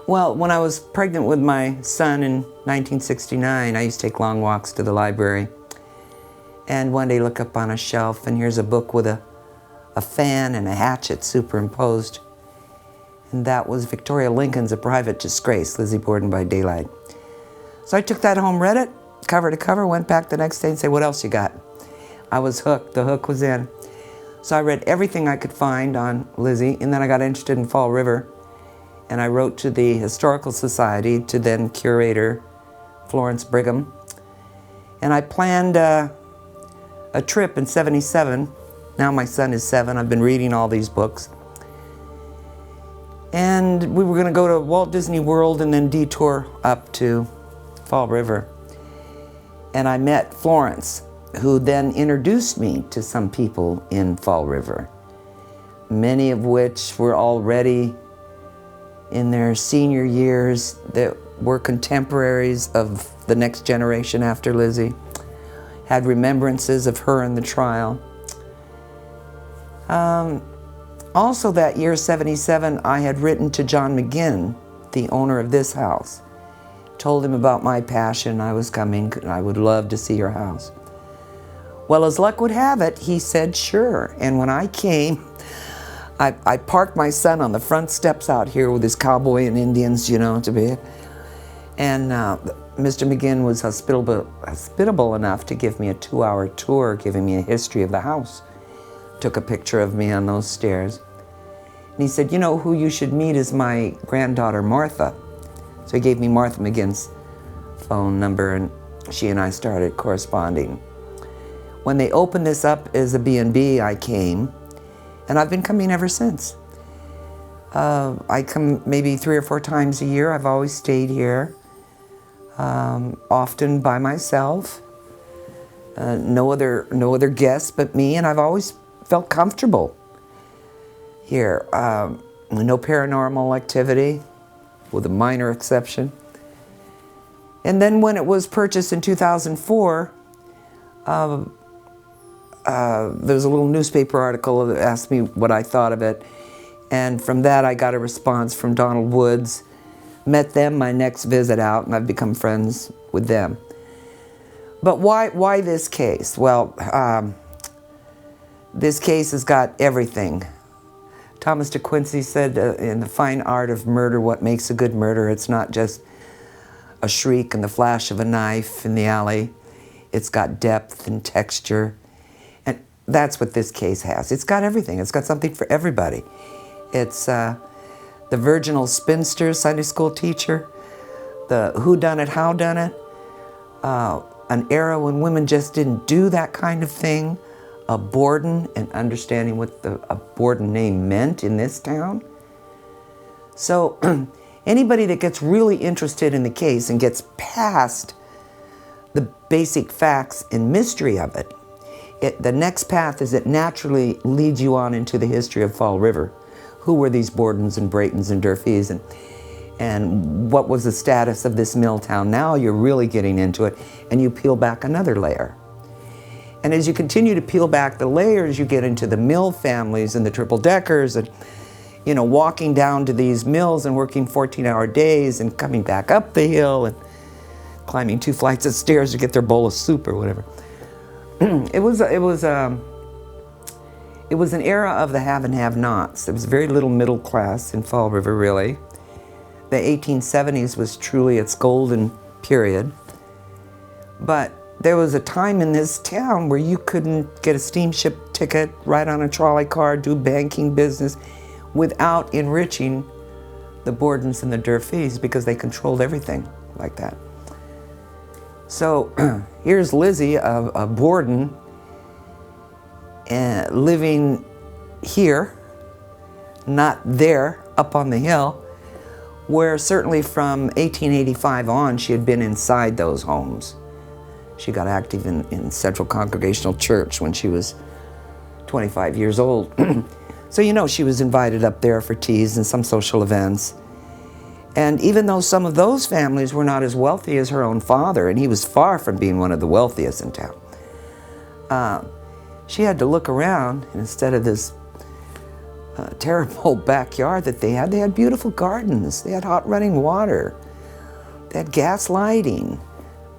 Well, when I was pregnant with my son in 1969, I used to take long walks to the library. And one day look up on a shelf, and here's a book with a fan and a hatchet superimposed. And that was Victoria Lincoln's A Private Disgrace, Lizzie Borden by Daylight. So I took that home, read it, cover to cover, went back the next day and said, what else you got? I was hooked, the hook was in. So I read everything I could find on Lizzie, and then I got interested in Fall River. And I wrote to the Historical Society, to then curator Florence Brigham. And I planned a trip in '77. Now my son is 7. I've been reading all these books. And we were going to go to Walt Disney World and then detour up to Fall River. And I met Florence, who then introduced me to some people in Fall River, many of which were already in their senior years, that were contemporaries of the next generation after Lizzie, had remembrances of her in the trial. Also that year, '77, I had written to John McGinn, the owner of this house, told him about my passion, I was coming, I would love to see your house. Well, as luck would have it, he said sure, and when I came, I parked my son on the front steps out here with his cowboy and Indians, you know, to be. And Mr. McGinn was hospitable enough to give me a 2-hour tour, giving me a history of the house. Took a picture of me on those stairs. And he said, you know, who you should meet is my granddaughter, Martha. So he gave me Martha McGinn's phone number, and she and I started corresponding. When they opened this up as a B&B, I came. And I've been coming ever since. I come maybe 3 or 4 times a year. I've always stayed here, often by myself. No other guests but me, and I've always felt comfortable here. No paranormal activity, with a minor exception. And then when it was purchased in 2004, there was a little newspaper article that asked me what I thought of it, and from that I got a response from Donald Woods. Met them my next visit out, and I've become friends with them. But why this case? Well, this case has got everything. Thomas de Quincey said in The Fine Art of Murder, what makes a good murder, it's not just a shriek and the flash of a knife in the alley. It's got depth and texture. That's what this case has. It's got everything. It's got something for everybody. It's the virginal spinster Sunday school teacher, the whodunit, howdunit, an era when women just didn't do that kind of thing, a Borden, and understanding what a Borden name meant in this town. So anybody that gets really interested in the case and gets past the basic facts and mystery of it, the next path is it naturally leads you on into the history of Fall River. Who were these Bordens and Braytons and Durfees, and what was the status of this mill town? Now you're really getting into it, and you peel back another layer. And as you continue to peel back the layers, you get into the mill families and the triple-deckers, and you know, walking down to these mills and working 14-hour days and coming back up the hill and climbing 2 flights of stairs to get their bowl of soup or whatever. It was an era of the have and have-nots. There was very little middle class in Fall River, really. The 1870s was truly its golden period. But there was a time in this town where you couldn't get a steamship ticket, ride on a trolley car, do banking business without enriching the Bordens and the Durfees, because they controlled everything like that. So here's Lizzie, a Borden, living here, not there, up on the hill, where certainly from 1885 on she had been inside those homes. She got active in Central Congregational Church when she was 25 years old. So you know she was invited up there for teas and some social events. And even though some of those families were not as wealthy as her own father, and he was far from being one of the wealthiest in town, she had to look around, and instead of this terrible backyard that they had. They had beautiful gardens. They had hot running water. They had gas lighting,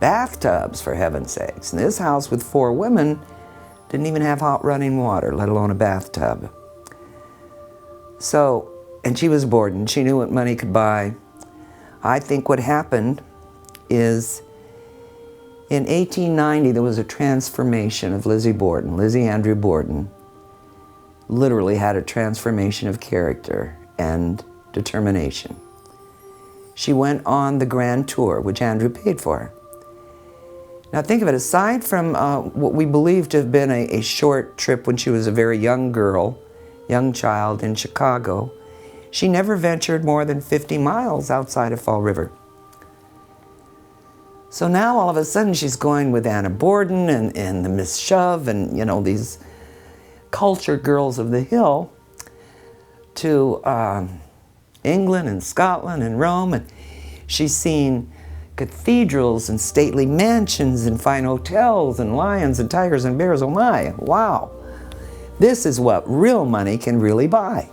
bathtubs, for heaven's sakes. And this house with 4 women didn't even have hot running water, let alone a bathtub. So, and she was Borden. She knew what money could buy. I think what happened is in 1890, there was a transformation of Lizzie Borden. Lizzie Andrew Borden literally had a transformation of character and determination. She went on the grand tour, which Andrew paid for. Now think of it, aside from what we believe to have been a short trip when she was a very young girl, young child in Chicago, she never ventured more than 50 miles outside of Fall River. So now all of a sudden she's going with Anna Borden and the Miss Shove and, you know, these culture girls of the hill to England and Scotland and Rome, and she's seen cathedrals and stately mansions and fine hotels and lions and tigers and bears. Oh my, wow. This is what real money can really buy.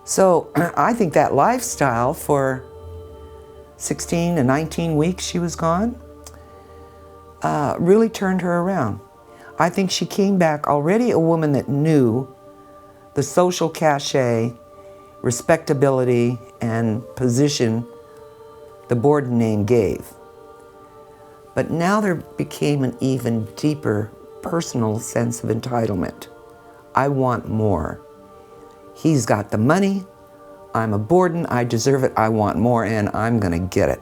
So I think that lifestyle for 16 to 19 weeks she was gone really turned her around. I think she came back already a woman that knew the social cachet, respectability, and position the Borden name gave. But now there became an even deeper personal sense of entitlement. I want more. He's got the money. I'm a Borden. I deserve it. I want more, and I'm going to get it.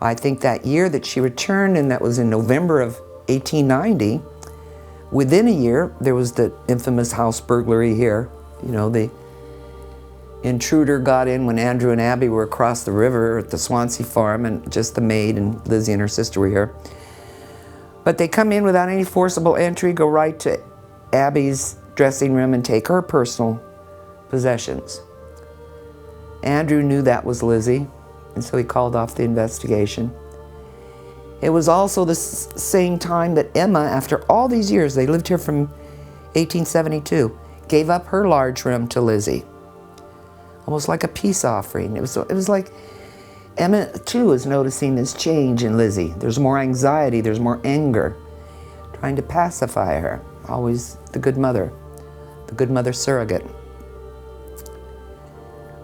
I think that year that she returned, and that was in November of 1890, within a year, there was the infamous house burglary here. You know, the intruder got in when Andrew and Abby were across the river at the Swansea farm, and just the maid and Lizzie and her sister were here. But they come in without any forcible entry, go right to Abby's dressing room and take her personal possessions. Andrew knew that was Lizzie, and so he called off the investigation. It was also the same time that Emma, after all these years, they lived here from 1872, gave up her large room to Lizzie. Almost like a peace offering. It was like Emma, too, is noticing this change in Lizzie. There's more anxiety, there's more anger, trying to pacify her. Always the good mother surrogate.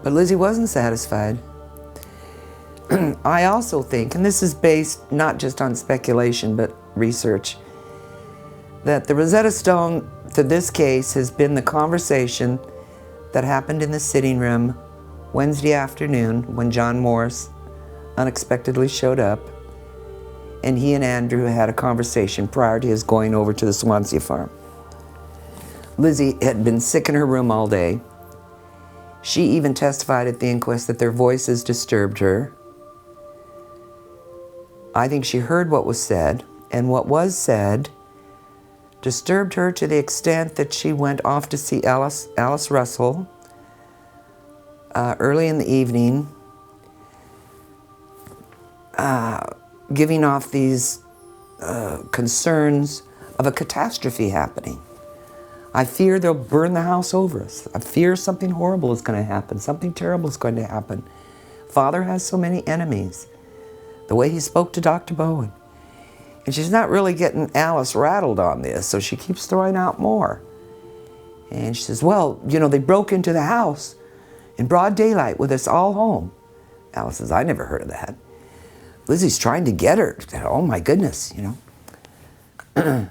But Lizzie wasn't satisfied. I also think, and this is based not just on speculation, but research, that the Rosetta Stone to this case has been the conversation that happened in the sitting room Wednesday afternoon when John Morris unexpectedly showed up, and he and Andrew had a conversation prior to his going over to the Swansea farm. Lizzie had been sick in her room all day. She even testified at the inquest that their voices disturbed her. I think she heard what was said, and what was said disturbed her to the extent that she went off to see Alice Russell early in the evening, giving off these concerns of a catastrophe happening. I fear they'll burn the house over us. I fear something horrible is going to happen. Something terrible is going to happen. Father has so many enemies. The way he spoke to Dr. Bowen. And she's not really getting Alice rattled on this, so she keeps throwing out more. And she says, well, you know, they broke into the house in broad daylight with us all home. Alice says, I never heard of that. Lizzie's trying to get her. Oh my goodness, you know.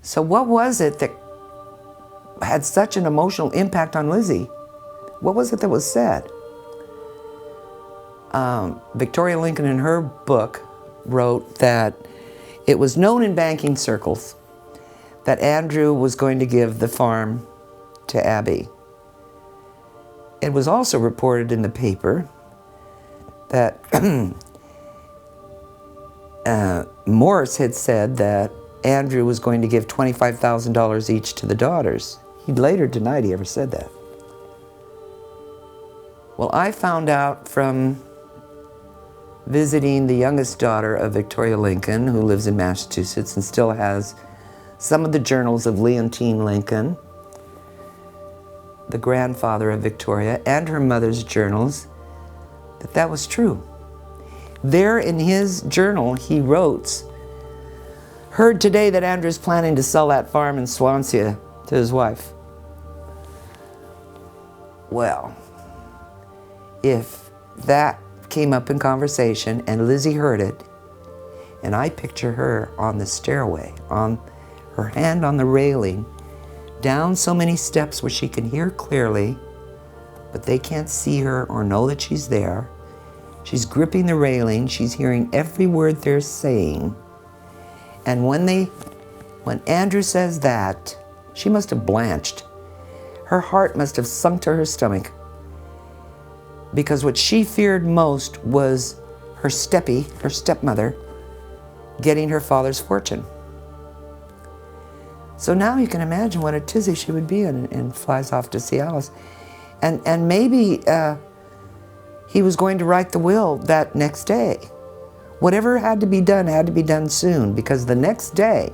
So what was it that had such an emotional impact on Lizzie? What was it that was said? Victoria Lincoln in her book wrote that it was known in banking circles that Andrew was going to give the farm to Abby. It was also reported in the paper that Morris had said that Andrew was going to give $25,000 each to the daughters. He later denied he ever said that. Well, I found out from visiting the youngest daughter of Victoria Lincoln, who lives in Massachusetts and still has some of the journals of Leontine Lincoln, the grandfather of Victoria, and her mother's journals, that was true. There in his journal, he wrote, "Heard today that Andrew's planning to sell that farm in Swansea to his wife." Well, if that came up in conversation and Lizzie heard it, and I picture her on the stairway, on her hand on the railing, down so many steps where she can hear clearly, but they can't see her or know that she's there. She's gripping the railing, she's hearing every word they're saying. And when Andrew says that, she must have blanched. Her heart must have sunk to her stomach, because what she feared most was her stepmother, getting her father's fortune. So now you can imagine what a tizzy she would be in, and flies off to see Alice. And maybe he was going to write the will that next day. Whatever had to be done soon, because the next day,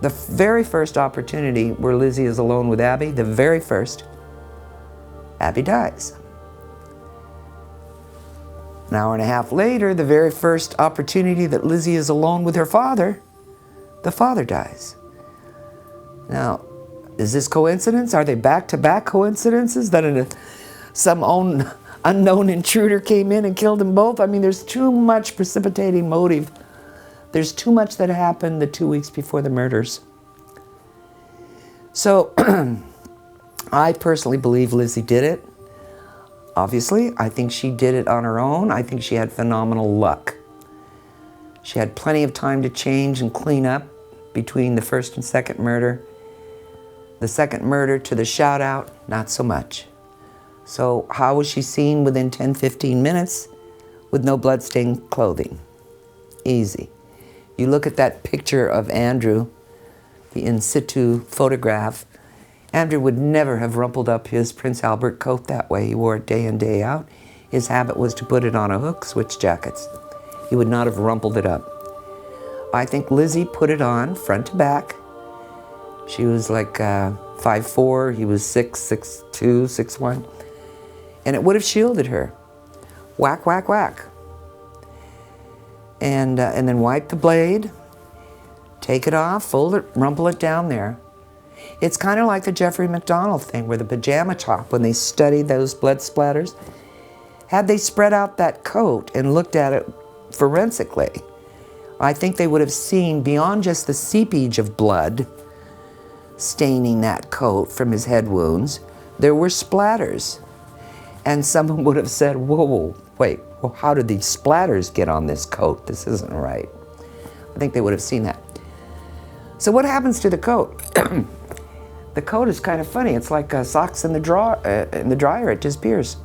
the very first opportunity where Lizzie is alone with Abby, the very first, Abby dies. An hour and a half later, the very first opportunity that Lizzie is alone with her father, the father dies. Now, is this coincidence? Are they back-to-back coincidences that some unknown intruder came in and killed them both? I mean, there's too much precipitating motive. There's too much that happened the 2 weeks before the murders. So, I personally believe Lizzie did it. Obviously, I think she did it on her own. I think she had phenomenal luck. She had plenty of time to change and clean up between the first and second murder. The second murder to the shout out, not so much. So how was she seen within 10-15 minutes with no bloodstained clothing? Easy. You look at that picture of Andrew, the in situ photograph. Andrew would never have rumpled up his Prince Albert coat that way. He wore it day in, day out. His habit was to put it on a hook, switch jackets. He would not have rumpled it up. I think Lizzie put it on front to back. She was like 5'4", he was 6'2", 6'1", and it would have shielded her. Whack, whack, whack. And then wipe the blade, take it off, fold it, rumple it down there. It's kind of like the Jeffrey McDonald thing where the pajama top, when they studied those blood splatters, had they spread out that coat and looked at it forensically, I think they would have seen beyond just the seepage of blood staining that coat from his head wounds, there were splatters. And someone would have said, whoa, wait, well, how did these splatters get on this coat? This isn't right. I think they would have seen that. So what happens to the coat? The coat is kind of funny. It's like socks in the dryer. It disappears.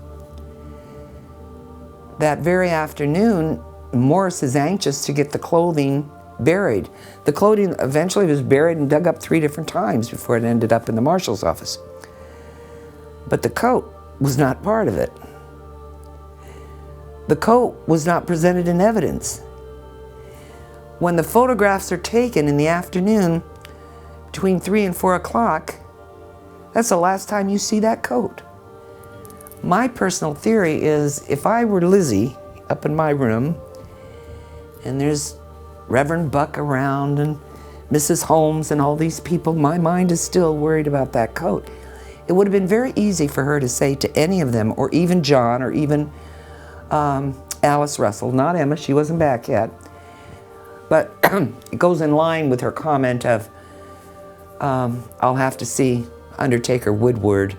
That very afternoon, Morris is anxious to get the clothing buried. The clothing eventually was buried and dug up 3 different times before it ended up in the marshal's office. But the coat was not part of it. The coat was not presented in evidence. When the photographs are taken in the afternoon, between 3 and 4 o'clock, that's the last time you see that coat. My personal theory is, if I were Lizzie up in my room, and there's Reverend Buck around and Mrs. Holmes and all these people, my mind is still worried about that coat. It would have been very easy for her to say to any of them, or even John, or even Alice Russell, not Emma, she wasn't back yet, but it goes in line with her comment of, I'll have to see Undertaker Woodward.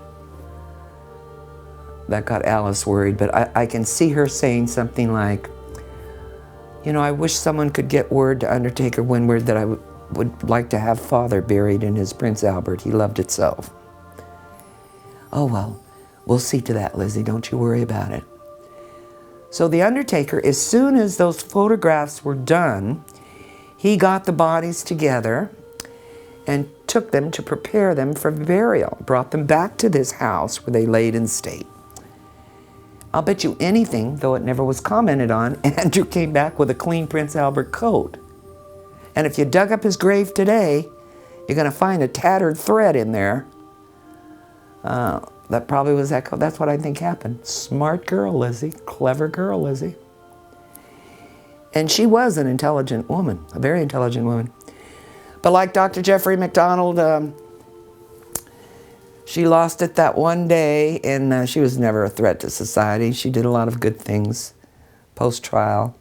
That got Alice worried, but I can see her saying something like, you know, I wish someone could get word to Undertaker Woodward that I would like to have Father buried in his Prince Albert. He loved it so. Oh, well, we'll see to that, Lizzie. Don't you worry about it. So the Undertaker, as soon as those photographs were done, he got the bodies together and took them to prepare them for burial, brought them back to this house where they laid in state. I'll bet you anything, though it never was commented on, Andrew came back with a clean Prince Albert coat. And if you dug up his grave today, You're going to find a tattered thread in there. That probably was echo. That's what I think happened. Smart girl, Lizzie. Clever girl, Lizzie. And she was an intelligent woman, a very intelligent woman. But like Dr. Jeffrey McDonald, she lost it that one day, and she was never a threat to society. She did a lot of good things post-trial.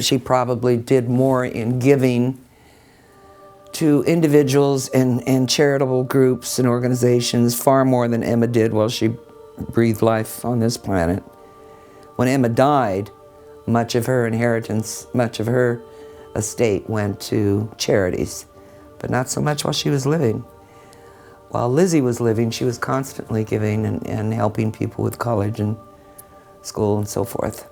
She probably did more in giving to individuals and charitable groups and organizations, far more than Emma did while she breathed life on this planet. When Emma died, much of her inheritance, much of her estate went to charities, but not so much while she was living. While Lizzie was living, she was constantly giving and helping people with college and school and so forth.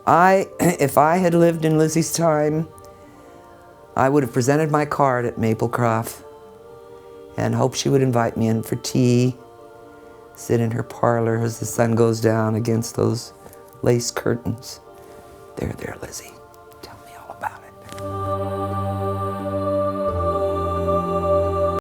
If I had lived in Lizzie's time, I would have presented my card at Maplecroft and hoped she would invite me in for tea, sit in her parlor as the sun goes down against those lace curtains. There, Lizzie.